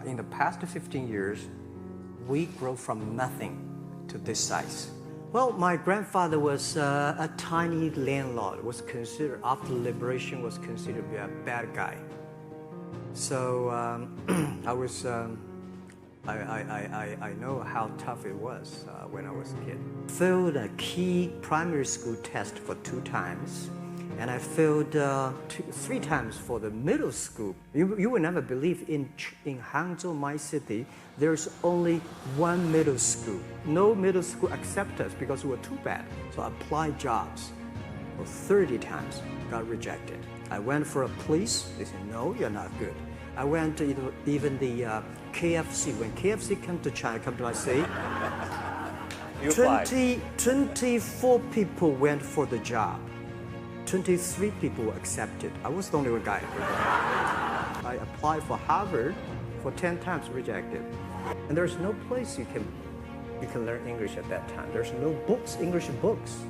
in the past 15 years, we grow from nothing to this size. Well, my grandfather was a tiny landlord, was considered, after liberation, was considered to be a bad guy. So I know how tough it was when I was a kid. Failed a key primary school test for 2 times, and I failed 3 times for the middle school. You will never believe in Hangzhou, my city, there's only 1 middle school. No middle school accepted us because we were too bad. So I applied jobs for 30 times, got rejected. I went for a police, they said, no, you're not good. I went to even the KFC. When KFC came to China, come to my city, 24 people went for the job. 23 people were accepted. I was the only one guy. I applied for Harvard for 10 times, rejected. And there's no place you can learn English at that time. There's no books, English books.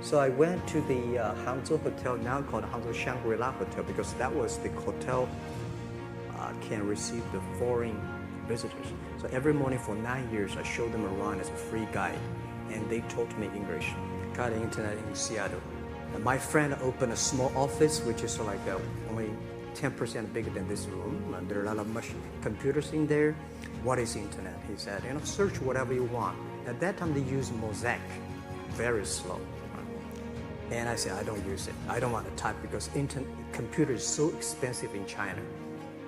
So I went to the Hangzhou Hotel, now called Hangzhou Shangri-La Hotel, because that was the hotel can receive the foreign visitors. So every morning for 9 years, I showed them around as a free guide, and they taught me English. Got the internet in Seattle. And my friend opened a small office, which is like only 10% bigger than this room, and there are a lot of computers in there. What is internet? He said, search whatever you want. At that time, they used Mosaic, very slow. And I said, I don't use it. I don't want to type because computer is so expensive in China.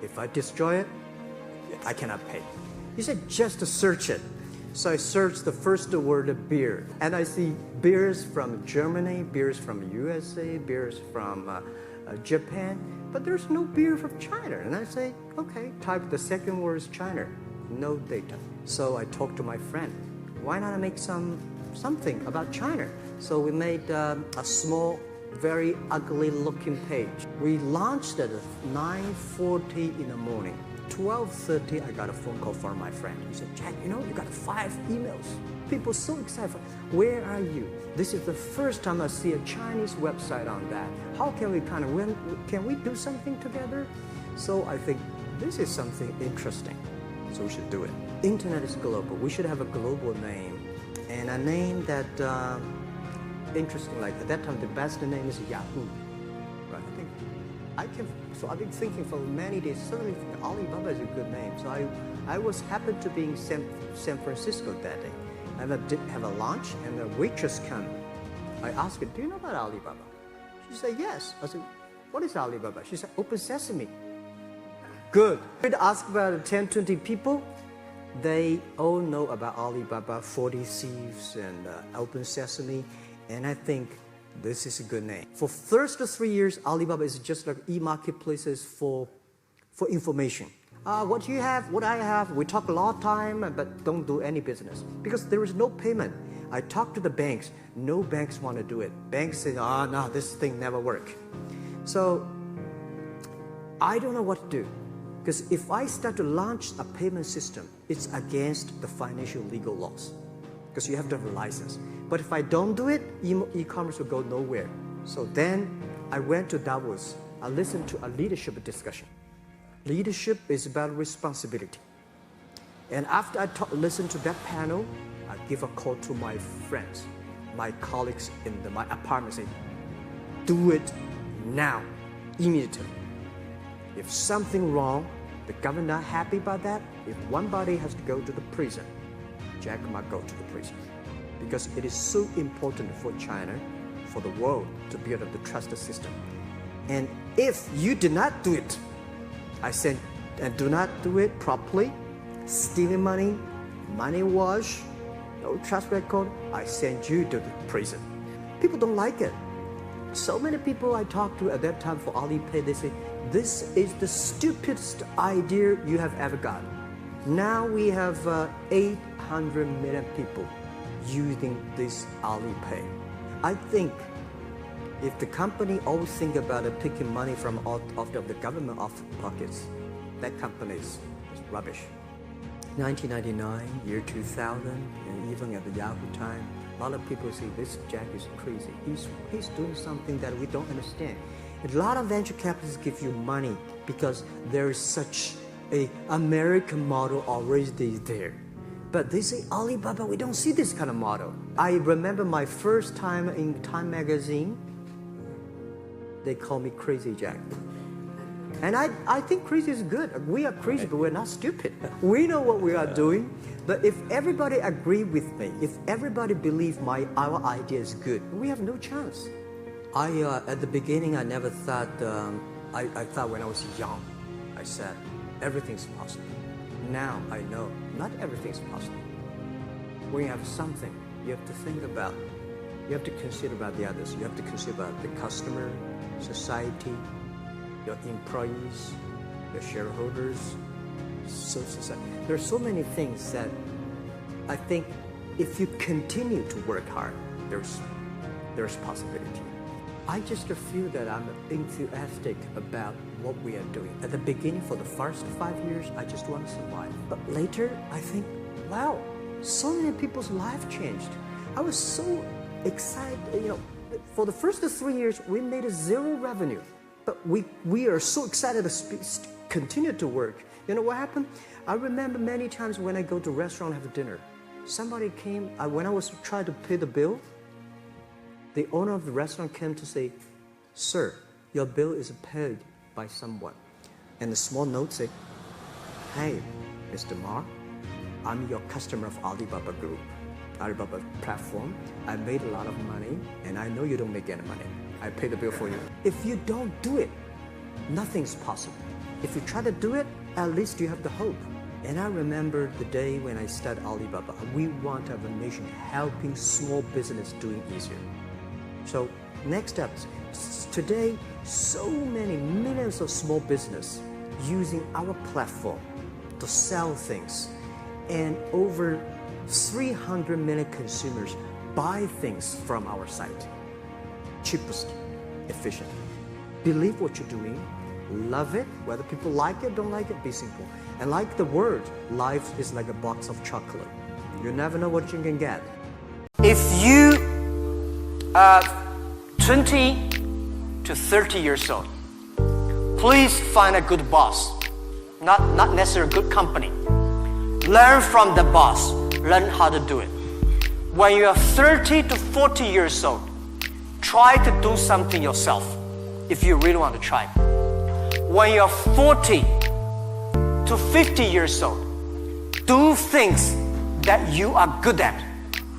If I destroy it, I cannot pay. He said, just to search it. So I searched the first word, beer. And I see beers from Germany, beers from USA, beers from Japan, but there's no beer from China. And I say, okay, type the second word is China. No data. So I talked to my friend. Why not make something about China? So we made a small, very ugly looking page. We launched at 9:40 in the morning. 12:30, I got a phone call from my friend. He said, Jack, you got 5 emails. People so excited. Where are you? This is the first time I see a Chinese website on that. How can we can we do something together? So I think this is something interesting. So we should do it. Internet is global. We should have a global name. And a name that, interesting, like at that time, the best name is Yahoo. But so I've been thinking for many days, suddenly Alibaba is a good name. So I was happened to be in San Francisco that day. I did have a lunch, and the waitress came. I asked her, do you know about Alibaba? She said, yes. I said, what is Alibaba? She said, Open Sesame. Good. I asked about 10, 20 people. They all know about Alibaba, 40 Thieves, and Open Sesame. And I think this is a good name. For first 3 years, Alibaba is just like e-marketplaces for information. What you have, what I have, we talk a lot of time, but don't do any business. Because there is no payment. I talked to the banks. No banks want to do it. Banks say, no, this thing never work. So I don't know what to do. Because if I start to launch a payment system, it's against the financial legal laws. Because you have to have a license. But if I don't do it, e-commerce will go nowhere. So then I went to Davos. I listened to a leadership discussion. Leadership is about responsibility. And after I listened to that panel, I give a call to my friends, my colleagues in my apartment, say, do it now, immediately. If something wrong, the government not happy about that, if one body has to go to the prison, Jack might go to the prison. Because it is so important for China, for the world, to build up the trust system. And if you did not do it, I said, and do not do it properly, stealing money, money wash, no trust record, I send you to the prison. People don't like it. So many people I talked to at that time for Alipay, they say, this is the stupidest idea you have ever got. Now we have 800 million people using this Alipay. I think if the company always think about taking money from of the government off pockets, that company is rubbish. 1999, year 2000, and even at the Yahoo time, a lot of people say this Jack is crazy. He's doing something that we don't understand. A lot of venture capitalists give you money because there is such a American model already there. But they say, Alibaba, we don't see this kind of model. I remember my first time in Time magazine, they call me Crazy Jack. And I think crazy is good. We are crazy, but we're not stupid. We know what we are doing. But if everybody agree with me, if everybody believe our idea is good, we have no chance. At the beginning, I never thought, I thought when I was young, I said, everything's possible. Now I know not everything's possible. When you have something, you have to think about, you have to consider about the others. You have to consider about the customer, society, your employees, your shareholders, society. There are so many things that I think if you continue to work hard, there's possibility. I just feel that I'm enthusiastic about what we are doing. At the beginning, for the first 5 years, I just want to survive. But later, I think, wow, so many people's life changed. I was so excited. For the first 3 years, we made 0 revenue. But we are so excited to continue to work. You know what happened? I remember many times when I go to a restaurant and have dinner, somebody came, when I was trying to pay the bill, the owner of the restaurant came to say, sir, your bill is paid by someone. And the small note said, hey, Mr. Ma, I'm your customer of Alibaba Group, Alibaba platform. I made a lot of money, and I know you don't make any money. I pay the bill for you. If you don't do it, nothing's possible. If you try to do it, at least you have the hope. And I remember the day when I started Alibaba, we want to have a mission helping small business doing easier. So next step, today, so many millions of small business using our platform to sell things, and over 300 million consumers buy things from our site. Cheapest, efficient. Believe what you're doing, love it, whether people like it, don't like it, be simple. And like the word, life is like a box of chocolate. You never know what you can get. If you are 20 to 30 years old, please find a good boss, not necessarily a good company. Learn from the boss, learn how to do it. When you are 30 to 40 years old, try to do something yourself if you really want to try. When you're 40 to 50 years old, do things that you are good at.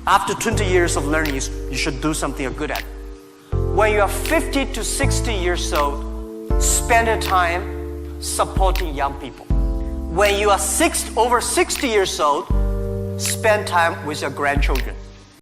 After 20 years of learning, you should do something you're good at. When you are 50 to 60 years old, spend your time supporting young people. When you are over 60 years old, spend time with your grandchildren.